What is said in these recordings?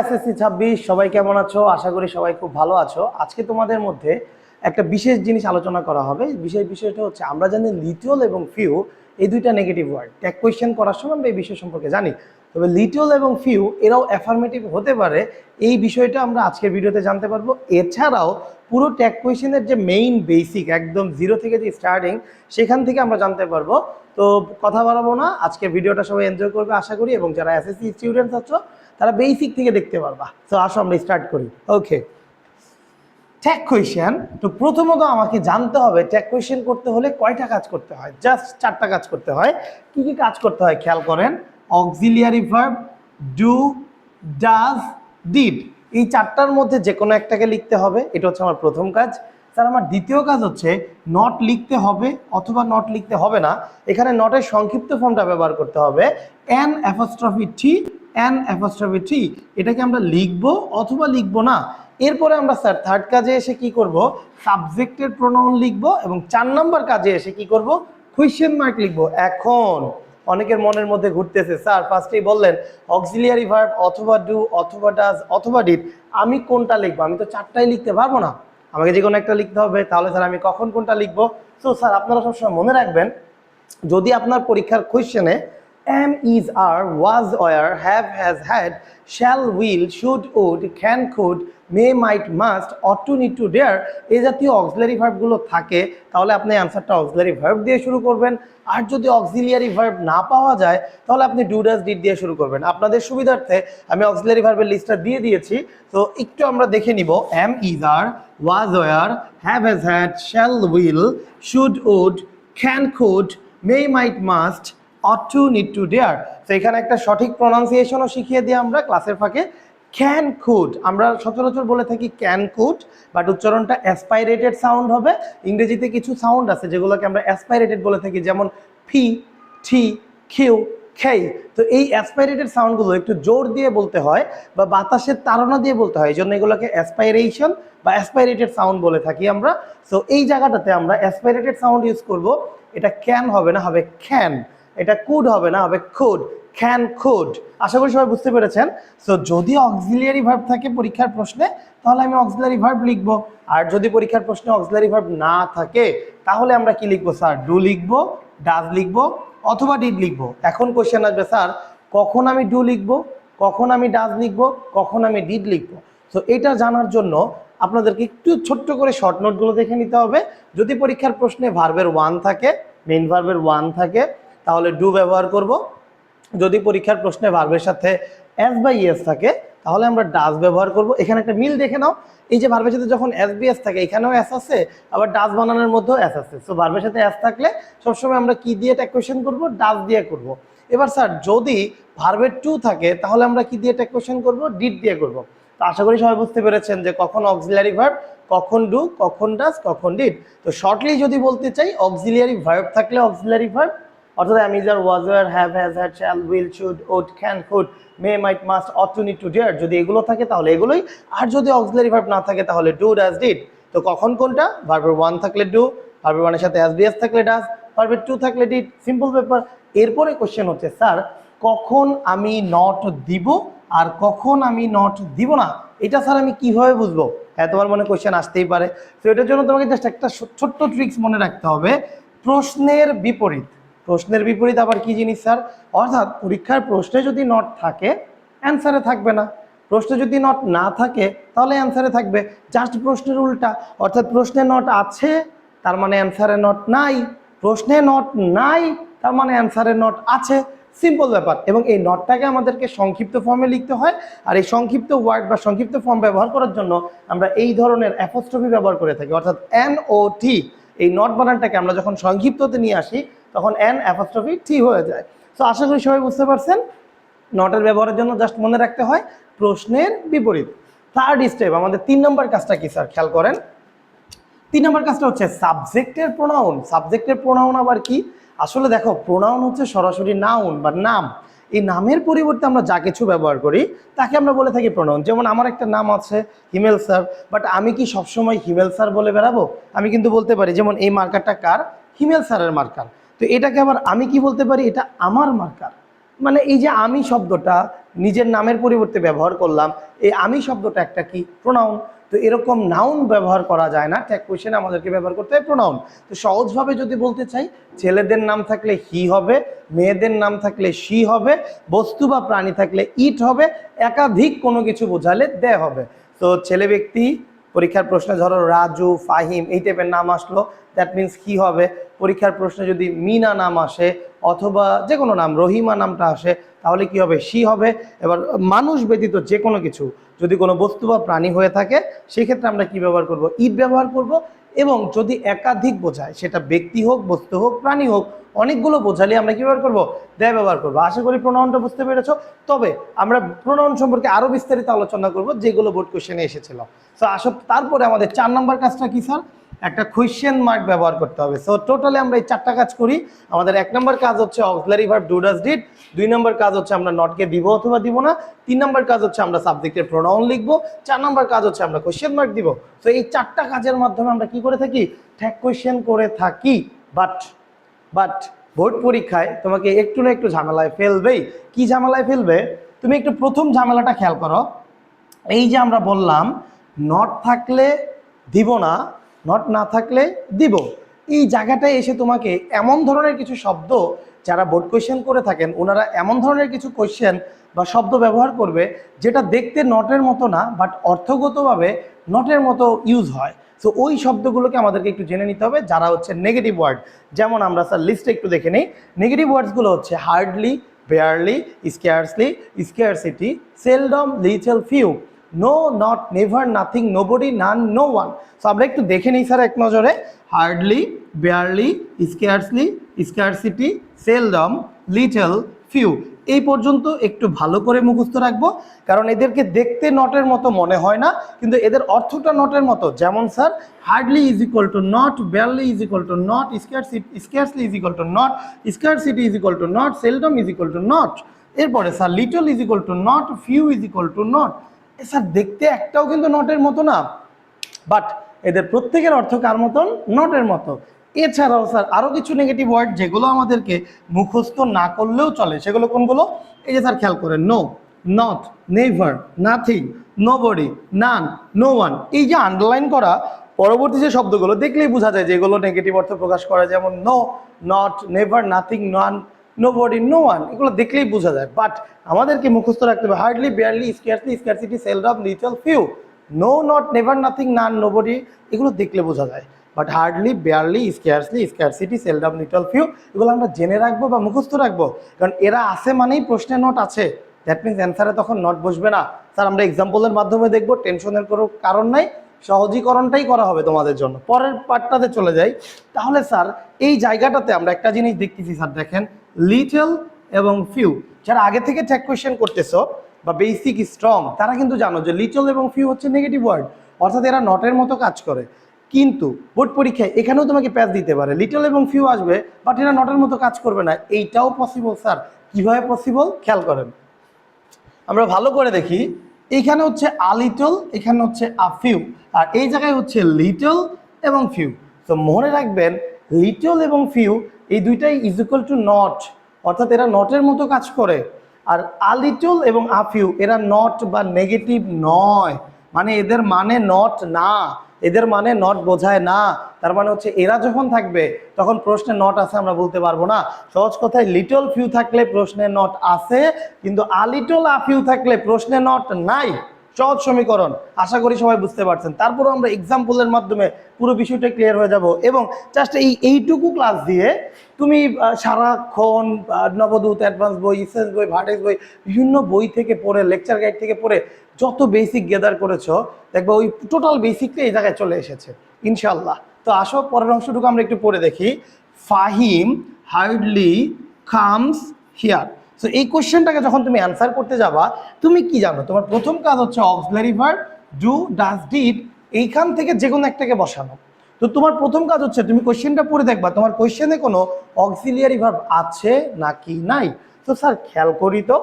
SSC 26 সবাই কেমন আছো? আশা করি সবাই খুব ভালো আছো। আজকে তোমাদের মধ্যে একটা বিশেষ জিনিস আলোচনা করা হবে। বিষয়টা হচ্ছে আমরা জানি লিটল এবং ফিউ এই দুইটা নেগেটিভ ওয়ার্ড। ট্যাগ কোয়েশ্চেন করার সময় আমরা এই বিষয় সম্পর্কে জানি। তবে লিটল এবং ফিউ এরাও অ্যাফার্মেটিভ হতে পারে, এই বিষয়টা আমরা আজকের ভিডিওতে জানতে পারবো। এছাড়াও পুরো ট্যাগ কোয়েশ্চেনের যে মেইন বেসিক একদম জিরো থেকে যে স্টার্টিং সেখান থেকে আমরা জানতে পারবো। তো কথা বাড়াবো না, আজকে ভিডিওটা সবাই এনজয় করবে আশা করি, এবং যারা এসএসসি স্টুডেন্টস আছো তারা বেসিক থেকে দেখতে পারবা। তো আসো আমরা স্টার্ট করি। ওকে, ট্যাগ কোয়েশ্চেন। তো প্রথমত আমাকে জানতে হবে ট্যাগ কোয়েশ্চেন করতে হলে কয়টা কাজ করতে হয়। জাস্ট 4টা কাজ করতে হয়। কি কি কাজ করতে হয় খেয়াল করেন। Auxiliary verb, do, does, did, এই 4টার মধ্যে যে কোনো একটাকে লিখতে হবে। এটা হচ্ছে আমার প্রথম কাজ। স্যার আমার দ্বিতীয় কাজ হচ্ছে নট লিখতে হবে অথবা নট লিখতে হবে না। এখানে নটের সংক্ষিপ্ত ফর্মটা ব্যবহার করতে হবে, এন অ্যাপোস্ট্রফি টি, এন অ্যাপোস্ট্রফি টি। এটাকে আমরা লিখবো অথবা লিখবো না। এরপরে আমরা স্যার থার্ড কাজে এসে কি করব, সাবজেক্টের প্রোনাউন লিখবো, এবং 4 নম্বর কাজে এসে কি করব, কোয়েশ্চেন মার্ক লিখবো। এখন অনেকের মনের মধ্যে ঘুরতেছে, স্যার ফার্স্টেই বললেন অক্সিলিয়ারি ভার্ব অথবা ডু অথবা ডাজ অথবা ডিড, আমি কোনটা লিখবো? আমি তো 4টাই লিখতে পারবো না, আমাকে যে কোনো একটা লিখতে হবে। তাহলে স্যার আমি কখন কোনটা লিখবো? তো স্যার আপনারা সবসময় মনে রাখবেন, যদি আপনার পরীক্ষার কোয়েশ্চেনে am, is, are, was, were, have, has, had, shall, will, should, would, can, could, may, might, must, ought to, need to, dare এই জাতীয় অক্সিলারি ভার্বগুলো থাকে, তাহলে আপনি অ্যান্সারটা অক্সিলারি ভার্ব দিয়ে শুরু করবেন। আর যদি অক্সিলিয়ারি ভার্ব না পাওয়া যায় তাহলে আপনি ডু, ডাজ, ডিড দিয়ে শুরু করবেন। আপনাদের সুবিধার্থে আমি অক্সিলারি ভার্বের লিস্টটা দিয়ে দিয়েছি, তো একটু আমরা দেখে নিব। am, is, are, was, were, have, has, had, shall, will, should, would, can, could, may, might, must, ought to, need to, dare। তো এখানে একটা সঠিক প্রনাউন্সিয়েশনও শিখিয়ে দিয়ে আমরা ক্লাসের ফাঁকে। ক্যান কুড আমরা সচরাচর বলে থাকি ক্যান কুড, বাট উচ্চারণটা অ্যাসপাইরেটেড সাউন্ড হবে। ইংরেজিতে কিছু সাউন্ড আছে যেগুলোকে আমরা অ্যাসপাইরেটেড বলে থাকি, যেমন ফি, টি, কিউ, খেই। তো এই অ্যাসপাইরেটেড সাউন্ডগুলো একটু জোর দিয়ে বলতে হয় বা বাতাসের তাড়না দিয়ে বলতে হয়, এই জন্য এগুলোকে অ্যাসপাইরেশন বা অ্যাসপাইরেটেড সাউন্ড বলে থাকি আমরা। সো এই জায়গাটাতে আমরা অ্যাসপাইরেটেড সাউন্ড ইউজ করব। এটা ক্যান হবে না, হবে ক্যান। এটা কুড হবে না, হবে কুড। Can, could. আশা করি সবাই বুঝতে পেরেছেন। সো যদি অক্সিলিয়ারি ভার্ব থাকে পরীক্ষার প্রশ্নে তাহলে আমি অক্সিলিয়ারি ভার্ব লিখবো, আর যদি পরীক্ষার প্রশ্নে অক্সিলিয়ারি ভার্ব না থাকে তাহলে আমরা কি লিখবো স্যার? ডু লিখবো, ডাজ লিখবো অথবা ডিড লিখবো। এখন কোশ্চেন আসবে, স্যার কখন আমি ডু লিখবো, কখন আমি ডাজ লিখবো, কখন আমি ডিড লিখবো? তো এটা জানার জন্য আপনাদেরকে একটু ছোট্ট করে শর্ট নোটগুলো দেখে নিতে হবে। যদি পরীক্ষার প্রশ্নে ভার্বের 1 থাকে, মেইন ভার্বের 1 থাকে, তাহলে ডু ব্যবহার করব। যদি পরীক্ষার প্রশ্নে ভার্বের সাথে এস বা ইএস থাকে তাহলে আমরা ডাজ ব্যবহার করব। এখানে একটা মিল দেখে নাও, এই যে ভার্বের সাথে যখন এস বি এস থাকে এখানেও এস আছে, আবার ডাজ বানানোর মধ্যেও এস আছে। সো ভার্বের সাথে এস থাকলে সবসময় আমরা কি দিয়ে ট্যাগ কোয়েশ্চেন করব? ডাজ দিয়ে করব। এবার স্যার যদি ভার্বের 2 থাকে তাহলে আমরা কি দিয়ে ট্যাগ কোয়েশ্চেন করব? ডিড দিয়ে করব। তো আশা করি সবাই বুঝতে পেরেছেন যে কখন অক্সিলিয়ারি ভার্ব, কখন ডু, কখন ডাজ, কখন ডিড। তো শর্টলি যদি বলতে চাই, অক্সিলিয়ারি ভার্ব থাকলে অক্সিলিয়ারি ভার্ব, অর্থাৎ am, is, are, was, were, have, has, had, shall, will, should, would, can, could, may, might, must, ought to, need to, dare, যদি এগুলো থাকে তাহলে এগুলোই। আর যদি অক্সিলিয়ারি ভার্ব না থাকে তাহলে ডু, ডাজ, ডিড। তো কখন কোনটা? ভার্বের 1 থাকলে ডু, ভার্বের 1 এর সাথে has, bs থাকলে ডাজ, ভার্বের 2 থাকলে ডিড। সিম্পল ব্যাপার। এরপরে কোশ্চেন হচ্ছে, স্যার কখন আমি নট দিব আর কখন আমি নট দিব না, এটা স্যার আমি কিভাবে বুঝবো? হ্যাঁ, তোমার মনে কোশ্চেন আসতেই পারে। তো এটার জন্য তোমাকে জাস্ট একটা ছোট্ট ট্রিক্স মনে রাখতে হবে। প্রশ্নের বিপরীত, প্রশ্নের বিপরীত আবার কি জিনিস স্যার? অর্থাৎ পরীক্ষার প্রশ্নে যদি নট থাকে অ্যান্সারে থাকবে না, প্রশ্নে যদি নট না থাকে তাহলে অ্যান্সারে থাকবে। জাস্ট প্রশ্নের উল্টা, অর্থাৎ প্রশ্নে নট আছে তার মানে অ্যান্সারে নট নাই, প্রশ্নে নট নাই তার মানে অ্যান্সারে নট আছে। সিম্পল ব্যাপার। এবং এই নটটাকে আমাদেরকে সংক্ষিপ্ত ফর্মে লিখতে হয়, আর এই সংক্ষিপ্ত ওয়ার্ড বা সংক্ষিপ্ত ফর্ম ব্যবহার করার জন্য আমরা এই ধরনের অ্যাপোস্ট্রফি ব্যবহার করে থাকি, অর্থাৎ এন ও টি। এই নট বানানটাকে আমরা যখন সংক্ষিপ্ততে নিয়ে আসি তখন এন অ্যাপোস্ট্রফি টি হয়ে যায়। তো আশা করি সবাই বুঝতে পারছেন। নটের ব্যবহারের জন্য জাস্ট মনে রাখতে হয় প্রশ্নের বিপরীত। থার্ড স্টেপ, আমাদের 3 নম্বর কাজটা কি স্যার? খেয়াল করেন, 3 নম্বর কাজটা হচ্ছে সাবজেক্টের প্রোনাউন। সাবজেক্টের প্রোনাউন আবার কি? আসলে দেখো, প্রোনাউন হচ্ছে সরাসরি নাউন বা নাম। এই নামের পরিবর্তে আমরা যা কিছু ব্যবহার করি তাকে আমরা বলে থাকি প্রোনাউন। যেমন আমার একটা নাম আছে হিমেল স্যার, বাট আমি কি সবসময় হিমেল স্যার বলে বেড়াবো? আমি কিন্তু বলতে পারি, যেমন এই মার্কারটা কার? হিমেল স্যারের মার্কার। তো এটাকে আবার আমি কি বলতে পারি? এটা আমার মার্কার। মানে এই যে আমি শব্দটা নিজের নামের পরিবর্তে ব্যবহার করলাম। এই আমি শব্দটা একটা কি প্রোনাউন, তো এরকম নাউন ব্যবহার করা যায় না, ট্যাগ কোয়েশ্চেনে আমাদেরকে ব্যবহার করতে হয় প্রোনাউন। তো সহজভাবে যদি বলতে চাই, ছেলেদের নাম থাকলে হি হবে, মেয়েদের নাম থাকলে শি হবে, বস্তু বা প্রাণী থাকলে ইট হবে, একাধিক কোনো কিছু বোঝালে দে হবে। তো ছেলে ব্যক্তি পরীক্ষার প্রশ্নে ধরো রাজু, ফাহিম এই টাইপের নাম আসলো, দ্যাট মিনস কি হবে। পরীক্ষার প্রশ্নে যদি মিনা নাম আসে অথবা যে কোনো নাম, রহিমা নামটা আসে, তাহলে কি হবে, শি হবে। এবার মানুষ ব্যতীত যে কোনো কিছু যদি কোনো বস্তু বা প্রাণী হয়ে থাকে সেক্ষেত্রে আমরা কি ব্যবহার করব, ইট ব্যবহার করব। এবং যদি একাধিক বোঝায়, সেটা ব্যক্তি হোক, বস্তু হোক, প্রাণী হোক, অনেকগুলো বোঝালে আমরা কি ব্যবহার করব, দে ব্যবহার করবো। আশা করি প্রোনাউনটা বুঝতে পেরেছো। তবে আমরা প্রোনাউন সম্পর্কে আরো বিস্তারিত আলোচনা করব যেগুলো বোর্ড কোশ্চেনে এসেছিল। সো আসো, তারপরে আমাদের 4 নম্বর কাজটা কি স্যার, একটা কোয়েশ্চেন মার্ক ব্যবহার করতে হবে। সো টোটালি আমরা এই 4টা কাজ করি। আমাদের 1 নম্বর কাজ হচ্ছে auxiliary verb do does did, 2 নম্বর কাজ হচ্ছে আমরা নটকে দিব অথবা দিব না, 3 নম্বর কাজ হচ্ছে আমরা সাবজেক্টের প্রোনাউন লিখবো, 4 নম্বর কাজ হচ্ছে আমরা কোয়েশ্চেন মার্ক দিব। তো এই 4টা কাজের মাধ্যমে আমরা কি করে থাকি, ট্যাগ কোয়েশ্চেন করে থাকি। বাট বোর্ড পরীক্ষায় তোমাকে একটু না একটু ঝামেলায় ফেলবেই। কি ঝামেলায় ফেলবে, তুমি একটু প্রথম ঝামেলাটা খেয়াল করো। এই যে আমরা বললাম নট থাকলে দিব না, নট না থাকলে দিব, এই জায়গাটায় এসে তোমাকে এমন ধরনের কিছু শব্দ, যারা বোর্ড কোয়েশ্চেন করে থাকেন ওনারা এমন ধরনের কিছু কোয়েশ্চেন বা শব্দ ব্যবহার করবে যেটা দেখতে নটের মতো না, বাট অর্থগতভাবে নটের মতো ইউজ হয়। সো ওই শব্দগুলোকে আমাদেরকে একটু জেনে নিতে হবে, যারা হচ্ছে নেগেটিভ ওয়ার্ড। যেমন আমরা স্যার লিস্টে একটু দেখে নিই। নেগেটিভ ওয়ার্ডসগুলো হচ্ছে hardly, barely, scarcely, scarcity, seldom, little, few, no, not, never, nothing, nobody, none, no one. So আমরা একটু দেখে নিই স্যার এক নজরে। Hardly, barely, scarcely, scarcity, seldom, little, few, এই পর্যন্ত একটু ভালো করে মুখস্থ রাখবো, কারণ এদেরকে দেখতে নটের মতো মনে হয় না, কিন্তু এদের অর্থটা নটের মতো। যেমন sir hardly is equal to not, barely is equal to not, scarcely is equal to not, scarcity is equal to not, seldom is equal to not. এরপরে sir little is equal to not, few is equal to not. Sir দেখতে একটাও কিন্তু নটের মতো না, but এদের প্রত্যেকের অর্থ কার মতন, নটের মতো। এছাড়াও স্যার আরও কিছু নেগেটিভ ওয়ার্ড যেগুলো আমাদেরকে মুখস্থ না করলেও চলে, সেগুলো কোনগুলো, এই যে স্যার খেয়াল করেন, no, not, never, nothing, nobody, none, no one. এই যে আন্ডারলাইন করা পরবর্তী যে শব্দগুলো দেখলেই বোঝা যায় যে এগুলো নেগেটিভ অর্থ প্রকাশ করে, যেমন no, not, never, nothing, none, nobody, no one, এগুলো দেখলেই বোঝা যায়। বাট আমাদেরকে মুখস্থ রাখতে হবে hardly, barely, scarcely, scarcity, seldom, little, few, no, not, never, nothing, none, nobody, এগুলো দেখলে বোঝা যায়। But hardly, barely, scarcely, scarcity, seldom, little, few, এগুলো আমরা জেনে রাখবো বা মুখস্থ রাখবো, কারণ এরা আছে মানেই প্রশ্নে নট আছে। দ্যাট মিনস অ্যান্সারে তখন নট বসবে না। স্যার আমরা এক্সাম্পলের মাধ্যমে দেখবো, টেনশনের কোনো কারণ নাই, সহজীকরণটাই করা হবে তোমাদের জন্য। পরের পার্টটাতে চলে যাই। তাহলে স্যার এই জায়গাটাতে আমরা একটা জিনিস দেখতেছি স্যার, দেখেন লিটল এবং ফিউ, যারা আগে থেকে ট্যাগ কোয়েশ্চেন করতেছো বা বেসিক স্ট্রং, তারা কিন্তু জানো যে লিটল এবং ফিউ হচ্ছে নেগেটিভ ওয়ার্ড, অর্থাৎ এরা নটের মতো কাজ করে। কিন্তু বোর্ড পরীক্ষায় এখানেও তোমাকে প্যাচ দিতে পারে, লিটল এবং ফিউ আসবে বাট এরা নটের মতো কাজ করবে না। এইটাও পসিবল স্যার। কিভাবে পসিবল খেয়াল করেন, আমরা ভালো করে দেখি। এইখানে হচ্ছে আ লিটল, এখানে হচ্ছে আ ফিউ, আর এই জায়গায় হচ্ছে লিটল এবং ফিউ। তো মনে রাখবেন লিটল এবং ফিউ এই দুইটাই ইজ ইকুয়াল টু নট, অর্থাৎ এরা নটের মতো কাজ করে। আর আ লিটল এবং আ ফিউ এরা নট বা নেগেটিভ নয়, মানে এদের মানে নট না, এদের মানে নট বোঝায় না। তার মানে হচ্ছে এরা যখন থাকবে তখন প্রশ্নে নট আছে আমরা বলতে পারবো না। সহজ কথায় লিটল ফিউ থাকলে প্রশ্নে নট আছে, কিন্তু আ লিটল আ ফিউ থাকলে প্রশ্নে নট নাই। সহজ সমীকরণ, আশা করি সবাই বুঝতে পারছেন। তারপরও আমরা এক্সাম্পলের মাধ্যমে পুরো বিষয়টা ক্লিয়ার হয়ে যাব। এবং জাস্ট এইটুকু ক্লাস দিয়ে তুমি সারাক্ষণ নবদূত, অ্যাডভান্স বই, ইসেন্স বই, ভার্টেক্স বই, বিভিন্ন বই থেকে পড়ে, লেকচার গাইড থেকে পড়ে যত বেসিক গেদার করেছো, দেখবো ওই টোটাল বেসিকটা এই জায়গায় চলে এসেছে ইনশাল্লাহ। তো আসো পরের অংশটুকু আমরা একটু পড়ে দেখি। Fahim hardly comes here. So এই কোশ্চেনটাকে যখন তুমি অ্যান্সার করতে যাবা, তুমি কি জানো, তোমার প্রথম কাজ হচ্ছে auxiliary verb do, does, did, এইখান থেকে যে কোনো একটাকে বসানো। তো তোমার প্রথম কাজ হচ্ছে তুমি কোশ্চেনটা পড়ে দেখবা তোমার কোশ্চেনে কোনো অক্সিলিয়ারি ভার্ব আছে নাকি নাই। তো স্যার খেয়াল করি তো,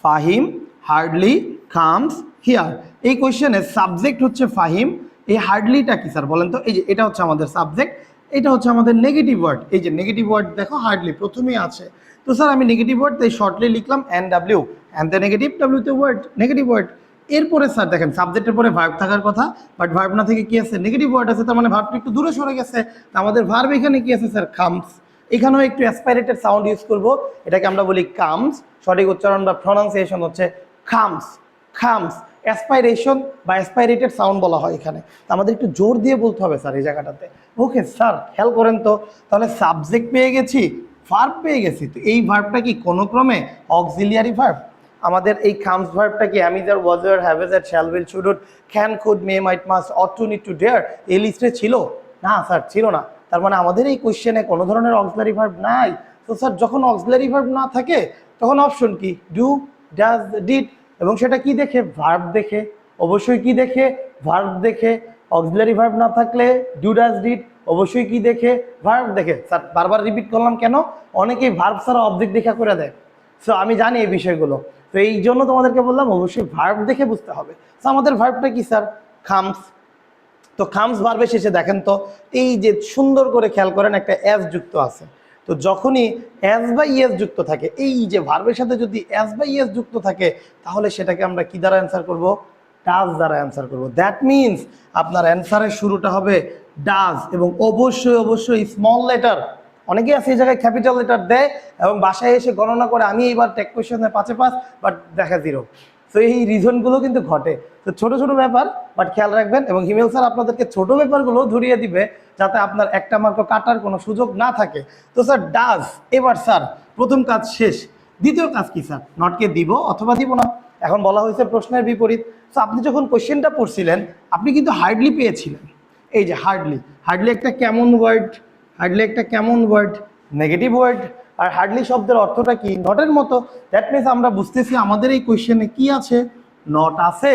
ফাহিম হার্ডলি কামস হিয়ার, এই কোশ্চেনের সাবজেক্ট হচ্ছে ফাহিম। এই হার্ডলিটা কি স্যার বলেন তো, এই যে এটা হচ্ছে আমাদের সাবজেক্ট, এটা হচ্ছে আমাদের নেগেটিভ ওয়ার্ড। এই যে নেগেটিভ ওয়ার্ড দেখো হার্ডলি প্রথমেই আছে। তো স্যার আমি নেগেটিভ ওয়ার্ড তাই শর্টলি লিখলাম NW, অ্যান্ড দ্য নেগেটিভ ডাব্লিউতে ওয়ার্ড, নেগেটিভ ওয়ার্ড। এরপরে স্যার দেখেন সাবজেক্টের পরে ভার্ব থাকার কথা, বাট ভার্ব না থেকে কি আছে, নেগেটিভ ওয়ার্ড আছে, তার মানে ভার্বটা একটু দূরে সরে গেছে। আমাদের ভার্ব এখানে কি আছে স্যার, কামস। এখানেও একটু অ্যাসপাইরেটেড সাউন্ড ইউজ করবো, এটাকে আমরা বলি কামস। সঠিক উচ্চারণ বা প্রনাউন্সিয়েশন হচ্ছে খামস, খামস। অ্যাসপাইরেশন বা অ্যাসপাইরেটেড সাউন্ড বলা হয় এখানে। তো আমাদের একটু জোর দিয়ে বলতে হবে স্যার এই জায়গাটাতে। ওকে স্যার, খেয়াল করেন তো, তাহলে সাবজেক্ট পেয়ে গেছি, ভার্ব পেয়ে গেছি, তো এই ভার্বটা কি কোনো ক্রমে অক্সিলিয়ারি ভার্ব? আমাদের এই খামস ভার্বটা কি আমি যার, ওয়াজ আর, হ্যাভ এর, shall will, should would, can, could, may, might, must, ought to, need to, dare এই লিস্টে ছিল না স্যার? ছিল না। তার মানে আমাদের এই কোশ্চেনে কোনো ধরনের অক্সিলারি ভার্ব নাই। তো স্যার যখন অক্সিলারি ভার্ব না থাকে তখন অপশন কি, ডু, ডাজ, ডিড, এবং সেটা কি দেখে, ভার্ব দেখে। অবশ্যই কি দেখে, ভার্ব দেখে। অক্সিলারি ভার্ব না থাকলে ডু, ডাজ, ডিড অবশ্যই কি দেখে, ভার্ব দেখে। স্যার বারবার রিপিট করলাম কেন, অনেকেই ভার্ব ছাড়া অবজেক্ট দেখা করে দেয়। সো আমি জানি এই বিষয়গুলো, তো এই জন্য তোমাদেরকে বললাম অবশ্যই ভার্ব দেখে বুঝতে হবে। তো আমাদের ভার্বটা কি স্যার, খামস। তো খামস ভার্বের শেষে দেখেন তো, এই যে সুন্দর করে খেয়াল করেন একটা এস যুক্ত আছে। তো যখনই এস বা ইএস যুক্ত থাকে, এই যে ভার্বের সাথে যদি এস বা ইএস যুক্ত থাকে, তাহলে সেটাকে আমরা কি দ্বারা অ্যান্সার করব, ডাজ দ্বারা অ্যান্সার করব। দ্যাট মিনস আপনার অ্যান্সারের শুরুটা হবে ডাজ, এবং অবশ্যই অবশ্যই স্মল লেটার। অনেকেই আছে এই জায়গায় ক্যাপিটাল লেটার দেয় এবং বাসায় এসে গণনা করে, আমি এইবার টেক কোয়েশ্চনে 5-এ 5, বাট দেখা 0। তো এই রিজনগুলো কিন্তু ঘটে। তো ছোট ছোট ব্যাপার, বাট খেয়াল রাখবেন, এবং হিমেল স্যার আপনাদেরকে ছোট ব্যাপারগুলো ধরিয়ে দিবে যাতে আপনার একটা মার্ক কাটার কোনো সুযোগ না থাকে। তো স্যার ডাজ, এবার স্যার প্রথম কাজ শেষ, দ্বিতীয় কাজ কি স্যার, নটকে দিব অথবা দিব না। এখন বলা হয়েছে প্রশ্নের বিপরীত। তো আপনি যখন কোশ্চেনটা পড়ছিলেন আপনি কিন্তু হার্ডলি পেয়েছিলেন। এই যে হার্ডলি, হার্ডলি একটা কেমন ওয়ার্ড, হার্ডলি একটা কেমন ওয়ার্ড, নেগেটিভ ওয়ার্ড। আর হার্ডলি শব্দের অর্থটা কি, নটের মতো। দ্যাট মিনস আমরা বুঝতেছি আমাদের এই কোয়েশ্চেনে কি আছে, নট আছে।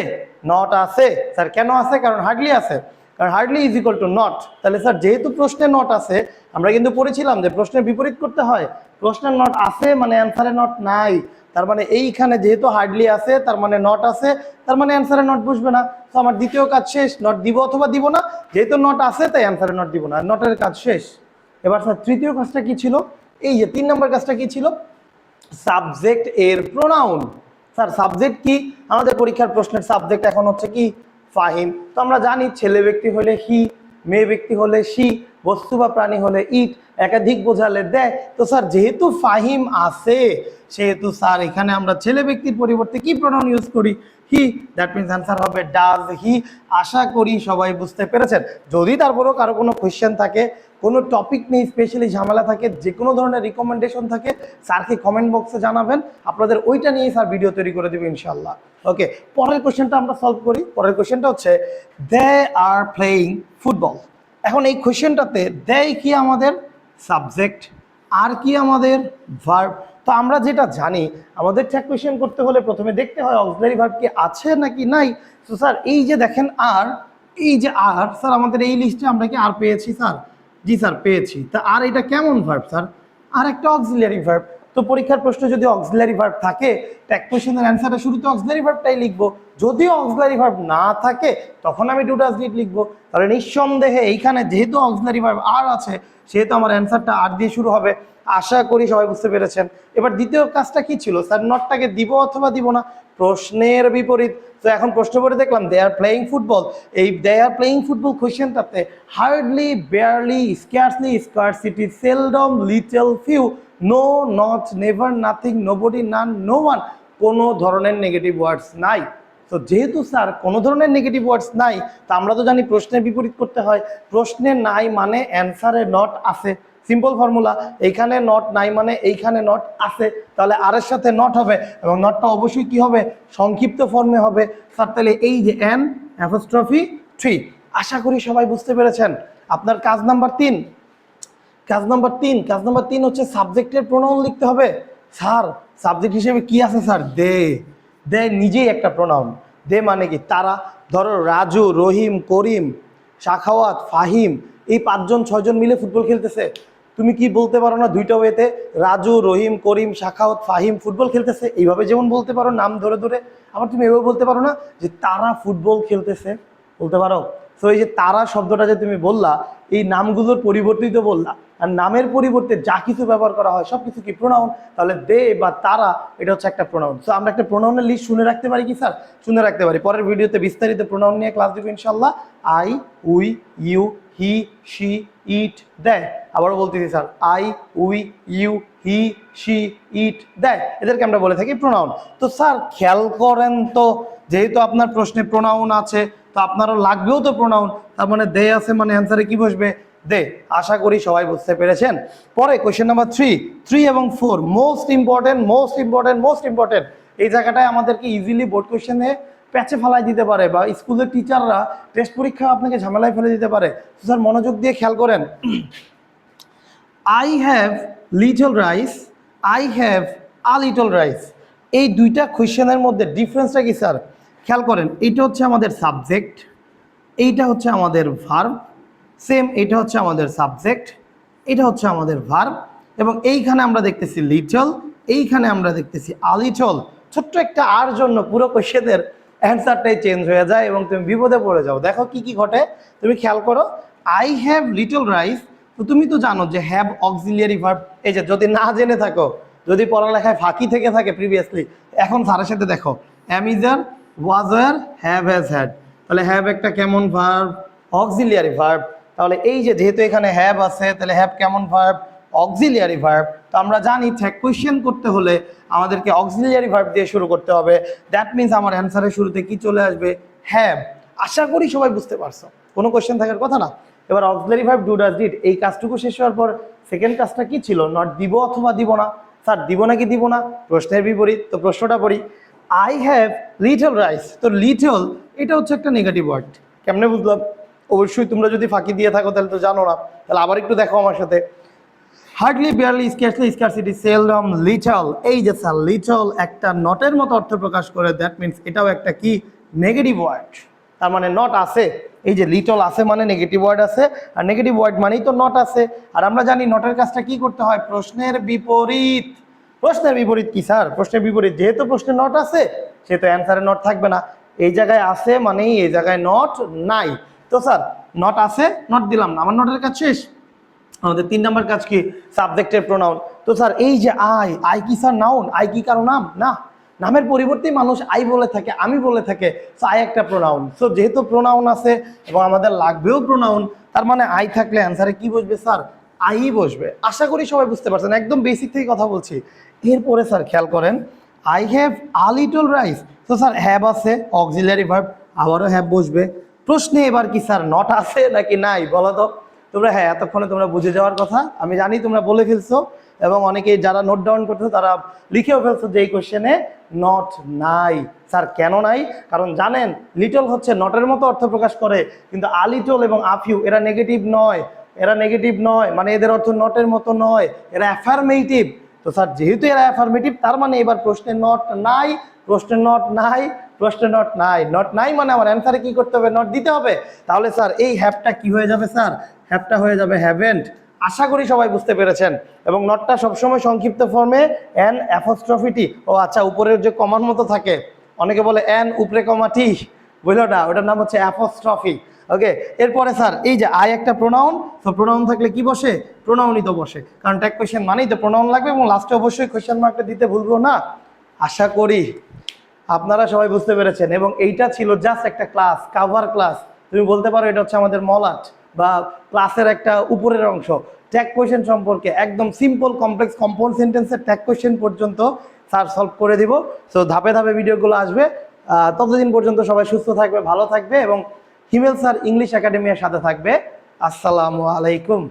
নট আছে স্যার, কেন আছে, কারণ হার্ডলি আছে, কারণ hardly is equal to not. তাহলে স্যার যেহেতু প্রশ্নে নট আছে, আমরা কিন্তু পড়েছিলাম যে প্রশ্নের বিপরীত করতে হয়। প্রশ্নের নট আছে মানে অ্যান্সারে নট নাই। তার মানে এইখানে যেহেতু হার্ডলি আছে, তার মানে নট আছে, তার মানে অ্যান্সারে নট বসবে না। তো আমার দ্বিতীয় কাজ শেষ, নট দিব অথবা দিব না। যেহেতু নট আছে তাই অ্যান্সারে নট দিব না, নটের কাজ শেষ। এবার স্যার তৃতীয় কাজটা কি ছিল, এই যে 3 নম্বর কাজটা কি ছিল, সাবজেক্ট এর প্রোনাউন। স্যার সাবজেক্ট কি, আমাদের পরীক্ষার প্রশ্নের সাবজেক্ট এখন হচ্ছে কি, ফাহিম। তো আমরা জানি ছেলে ব্যক্তি হলে হি, মেয়ে ব্যক্তি হলে সি, বস্তু বা প্রাণী হলে ইট, একাধিক বোঝালে দেয়। তো স্যার যেহেতু ফাহিম আছে, সেহেতু স্যার এখানে আমরা ছেলে ব্যক্তির পরিবর্তে কি প্রোনাউন ইউজ করি, হি। দ্যাট মিনস অ্যান্সার হবে ডাজ হি। আশা করি সবাই বুঝতে পেরেছেন। যদি তারপরেও কারো কোনো কোয়েশ্চেন থাকে, কোনো টপিক নিয়ে স্পেশালি ঝামেলা থাকে, যে কোনো ধরনের রিকমেন্ডেশন থাকে, স্যারকে কমেন্ট বক্সে জানাবেন, আপনাদের ওইটা নিয়ে স্যার ভিডিও তৈরি করে দেবে ইনশাল্লাহ। ওকে, পরের কোয়েশ্চেনটা আমরা সলভ করি। পরের কোয়েশ্চেনটা হচ্ছে দে আর প্লেয়িং ফুটবল। এখন এই কোয়েশ্চেনটাতে দে কি আমাদের সাবজেক্ট, আর কি আমাদের ভার্ব। তো আমরা যেটা জানি, আমাদের ট্যাগ কোয়েশ্চেন করতে হলে প্রথমে দেখতে হয় অক্সিলারি ভার্ব কি আছে নাকি নাই। তো স্যার এই যে দেখেন আর, এই যে আর, স্যার আমাদের এই লিস্টে আমরা কি আর পেয়েছি স্যার? জি স্যার পেয়েছি। তা আর এটা কেমন ভার্ব স্যার? আর একটা অক্সিলারি ভার্ব। তো পরীক্ষার প্রশ্নে যদি অক্সিলারি ভার্ব থাকে, ট্যাগ কোয়েশ্চেনের অ্যান্সারটা শুরুতে অক্সিলারি ভার্বটাই লিখবো। যদিও অক্সিলারি ভার্ব না থাকে তখন আমি ডু ডাজ ডিড লিখবো। তাহলে নিঃসন্দেহে এইখানে যেহেতু অক্সিলারি ভার্ব আর আছে, সেহেতু আমার অ্যান্সারটা আর দিয়ে শুরু হবে। আশা করি সবাই বুঝতে পেরেছেন। এবার দ্বিতীয় কাজটা কি ছিল স্যার, নটটাকে দিব অথবা দিব না, প্রশ্নের বিপরীত। তো এখন প্রশ্ন পড়ে দেখলাম দে আর প্লেয়িং ফুটবল। এই দে আর প্লেয়িং ফুটবল কোয়েশ্চেনটাতে hardly, barely, scarcely, scarcity, seldom, little, few, no, not, never, nothing, nobody, none, no one, কোনো ধরনের নেগেটিভ ওয়ার্ডস নাই। তো যেহেতু স্যার কোনো ধরনের নেগেটিভ ওয়ার্ডস নাই, তা আমরা তো জানি প্রশ্নের বিপরীত করতে হয়। প্রশ্নে নাই মানে অ্যান্সারে নট আছে, সিম্পল ফর্মুলা। এইখানে নট নাই মানে এইখানে নট আছে, তাহলে আর এর সাথে নট হবে, এবং নটটা অবশ্যই কি হবে, সংক্ষিপ্ত ফর্মে হবে। স্যার তাহলে এই যে এন অ্যাপোস্ট্রফি 3। আশা করি সবাই বুঝতে পেরেছেন। আপনার কাজ নাম্বার 3, কাজ নাম্বার 3, কাজ নাম্বার 3 হচ্ছে সাবজেক্টের প্রোনাউন লিখতে হবে। স্যার সাবজেক্ট হিসেবে কি আছে স্যার? দে। দে নিজেই একটা প্রোনাউন। দে মানে কি, তারা। ধরো রাজু, রহিম, করিম, শাখাওয়াত, ফাহিম, এই 5-6জন মিলে ফুটবল খেলতেছে। তুমি কি বলতে পারো না দুইটা ওয়েতে, রাজু, রহিম, করিম, শাখাওয়াত, ফাহিম ফুটবল খেলতেছে, এইভাবে যেমন বলতে পারো নাম ধরে ধরে। আবার তুমি এভাবে বলতে পারো না যে তারা ফুটবল খেলতেছে, বলতে পারো। তো এই যে তারা শব্দটা যে তুমি বললা, এই নামগুলোর পরিবর্তিত বললা, আর নামের পরিবর্তে যা কিছু ব্যবহার করা হয় সব কিছু কি প্রোনাউন, তাহলে দে বা তারা এটা হচ্ছে একটা প্রোনাউন। তো আমরা একটা প্রোনাউনের লিস্ট শুনে রাখতে পারি কি স্যার? শুনে রাখতে পারি। পরের ভিডিওতে বিস্তারিত প্রোনাউন নিয়ে ক্লাস দিব ইনশাল্লাহ। I, we, you, he, she, it, they. আবারও বলতেছি sir, I, we, you, he, she, it, they, এদেরকে আমরা বলে থাকি প্রোনাউন। তো স্যার খেয়াল করেন তো, যেহেতু আপনার প্রশ্নে প্রোনাউন আছে তো আপনারও লাগবেও তো প্রোনাউন, তার মানে দে আছে মানে অ্যান্সারে কি বসবে? দে। আশা করি সবাই বুঝতে পেরেছেন। পরে কোয়েশ্চেন নাম্বার 3 এবং 4 most important, most important, most important. এই জায়গাটায় আমাদেরকে ইজিলি বোর্ড কোয়েশ্চেনে প্যাচে ফেলাই দিতে পারে, বা স্কুলের টিচাররা টেস্ট পরীক্ষা আপনাকে ঝামেলায় ফেলে দিতে পারে। স্যার মনোযোগ দিয়ে খেয়াল করেন। I have little rice, I have a little rice, এই দুইটা কোয়েশ্চেনের মধ্যে ডিফারেন্সটা কি স্যার? খেয়াল করেন, এইটা হচ্ছে আমাদের সাবজেক্ট, এইটা হচ্ছে আমাদের ভার্ব, সেম এটা হচ্ছে আমাদের সাবজেক্ট, এটা হচ্ছে আমাদের ভার্ব, এবং এইখানে আমরা দেখতেছি লিটল, এইখানে আমরা দেখতেছি আ লিটল। ছোট্ট একটা আর জন্য পুরো কোয়েশ্চেনের অ্যান্সারটাই চেঞ্জ হয়ে যায় এবং তুমি বিপদে পড়ে যাও। দেখো কি কি ঘটে, তুমি খেয়াল করো। আই হ্যাভ লিটল রাইস, তো তুমি তো জানো যে হ্যাভ অক্সিলিয়ারি ভার্ব। এই যে যদি না জেনে থাকো, যদি পড়ালেখায় ফাঁকি থেকে থাকে প্রিভিয়াসলি, এখন স্যারের সাথে দেখো, am is are, was were, have has had, তাহলে হ্যাভ একটা কেমন ভার্ব? Auxiliary verb. তাহলে এই যে যেহেতু এখানে হ্যাভ আছে, তাহলে হ্যাভ কেমন ভার্ব? Auxiliary verb. তো আমরা জানি ট্যাগ কোয়েশ্চেন করতে হলে আমাদেরকে অক্সিলিয়ারি ভার্ব দিয়ে শুরু করতে হবে। দ্যাট মিনস আমার অ্যান্সারের শুরুতে কি চলে আসবে? হ্যাভ। আশা করি সবাই বুঝতে পারছো, কোনো কোয়েশ্চেন থাকার কথা না। এবার auxiliary verb do does did, এই কাজটুকু শেষ হওয়ার পর সেকেন্ড কাজটা কি ছিল? নট দিব অথবা দিব না। স্যার দিব নাকি দিব না? প্রশ্নের বিপরীত। তো প্রশ্নটা পড়ি, আই হ্যাভ লিটল রাইস, তো লিটল এটা হচ্ছে একটা নেগেটিভ ওয়ার্ড। কেমনে বুঝলাম? অবশ্যই তোমরা যদি ফাঁকি দিয়ে থাকো তাহলে তো জানো না, তাহলে আবার একটু দেখো আমার সাথে। Hardly, barely, scarcely, scarcity, seldom, little, এই যে স্যার লিটল একটা নটের মতো অর্থ প্রকাশ করে, দ্যাট মিনস এটাও একটা কি? Negative word. তার মানে নট আছে, এই যে লিটল আছে মানে নেগেটিভ ওয়ার্ড আছে, আর নেগেটিভ ওয়ার্ড মানেই তো নট আছে। আর আমরা জানি নটের কাজটা কি করতে হয়? প্রশ্নের বিপরীত। প্রশ্নের বিপরীত কি স্যার? প্রশ্নের বিপরীত। যেহেতু প্রশ্নে নট আছে সেহেতু অ্যান্সারে নট থাকবে না। এই জায়গায় আছে মানেই এই জায়গায় নট নাই। তো স্যার নট আছে, নট দিলাম না, আমার নটের কাজ শেষ। আমাদের 3 নম্বর কাজ কি? সাবজেক্টের প্রোনাউন। তো স্যার এই যে আই, আই কি স্যার নাউন? আই কি কারো নাম? না, নামের পরিবর্তে মানুষ আই বলে থাকে, আমি বলে থাকে। সো আই একটা প্রোনাউন। সো যেহেতু প্রোনাউন আছে এবং আমাদের লাগবেও প্রোনাউন, তার মানে আই থাকলে অ্যান্সারে কি বসবে স্যার? আই বসবে। আশা করি সবাই বুঝতে পারছেন, একদম বেসিক থেকে কথা বলছি। এরপরে স্যার খেয়াল করেন, I have a little rice, তো স্যার হ্যাভ আছে অক্সিলিয়ারি ভার্ব, আবারও হ্যাভ বসবে। প্রশ্নে এবার কি স্যার নট আছে নাকি নাই বলো তো? তোমরা হ্যাঁ এতক্ষণে তোমরা বুঝে যাওয়ার কথা, আমি জানি তোমরা বলে ফেলছো, এবং অনেকেই যারা নোট ডাউন করছো তারা লিখেও ফেলছো যে এই কোশ্চেনে নট নাই। স্যার কেন নাই? কারণ জানেন লিটল হচ্ছে নটের মতো অর্থ প্রকাশ করে, কিন্তু আ লিটল এবং আ ফিউ এরা নেগেটিভ নয়, এরা নেগেটিভ নয়, মানে এদের অর্থ নটের মতো নয়, এরা অ্যাফার্মেটিভ। তো স্যার যেহেতু এরা অ্যাফার্মেটিভ, তার মানে এবার প্রশ্নে নট নাই, প্রশ্নে নট নাই, প্রশ্নে নট নাই। নট নাই মানে আমার অ্যান্সারে কি করতে হবে? নট দিতে হবে। তাহলে স্যার এই হ্যাভটা কি হয়ে যাবে স্যার? হ্যাভটা হয়ে যাবে হ্যাভেন্ট। আশা করি সবাই বুঝতে পেরেছেন। এবং নটটা সবসময় সংক্ষিপ্ত ফর্মে অ্যান অ্যাপোস্ট্রফি। ও আচ্ছা, উপরের যে কমার মতো থাকে, অনেকে বলে অ্যান উপরে কমা টি, বুঝলো না, ওটার নাম হচ্ছে অ্যাপোস্ট্রফি। ওকে, এরপরে স্যার এই যে আই একটা প্রোনাউন, তো প্রোনাউন থাকলে কি বসে? প্রোনাউনই তো বসে, কারণ ট্যাগ কোয়েশ্চেন মানেই তো প্রোনাউন লাগবে, এবং লাস্টে অবশ্যই কোয়েশ্চেন মার্কটা দিতে ভুলবো না। আশা করি আপনারা সবাই বুঝতে পেরেছেন। এবং এইটা ছিল জাস্ট একটা ক্লাস, কাভার ক্লাস। তুমি বলতে পারো এটা হচ্ছে আমাদের মলাট বা ক্লাসের একটা উপরের অংশ। ট্যাগ কোয়েশ্চেন সম্পর্কে একদম সিম্পল কমপ্লেক্স কম্পাউন্ড সেন্টেন্সের ট্যাগ কোয়েশ্চেন পর্যন্ত স্যার সলভ করে দিব। সো ধাপে ধাপে ভিডিওগুলো আসবে। ততদিন পর্যন্ত সবাই সুস্থ থাকবে, ভালো থাকবে, এবং হিমেল স্যার ইংলিশ একাডেমির সাথে থাকবে। আসসালামু আলাইকুম।